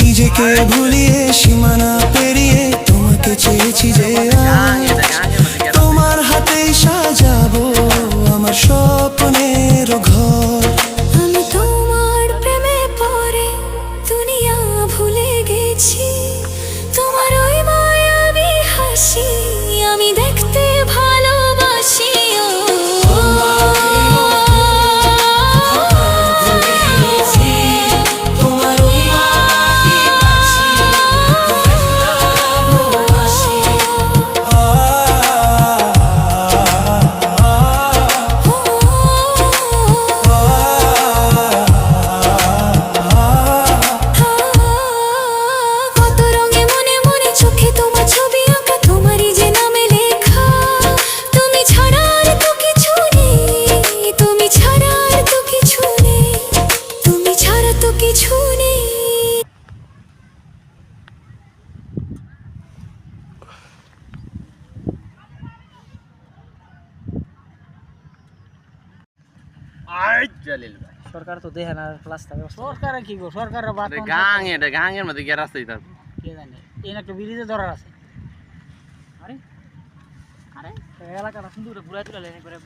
নিজেকে ভুলিয়ে সীমানা পেরিয়ে তোমাকে চেয়েছি যে তোমার হাতেই সাজাবো আমার স্বপ্নের ঘর। আমি তোমার প্রেমে পড়ে দুনিয়া ভুলে গেছি, তোমার ওই মায়াবী হাসি আমি দেখতে ভালোবাসি। সরকার তো দেখে না প্লাস্টার সরকার কি গো সরকারের বাদ গাঙের মধ্যে গিয়ে রাস্তায় থাকবে কে জানে এই একটা ব্রিজে ধরার আছে। আরে আরে এলাকাটা সুন্দর ঘুরাই তুলে লেনে করে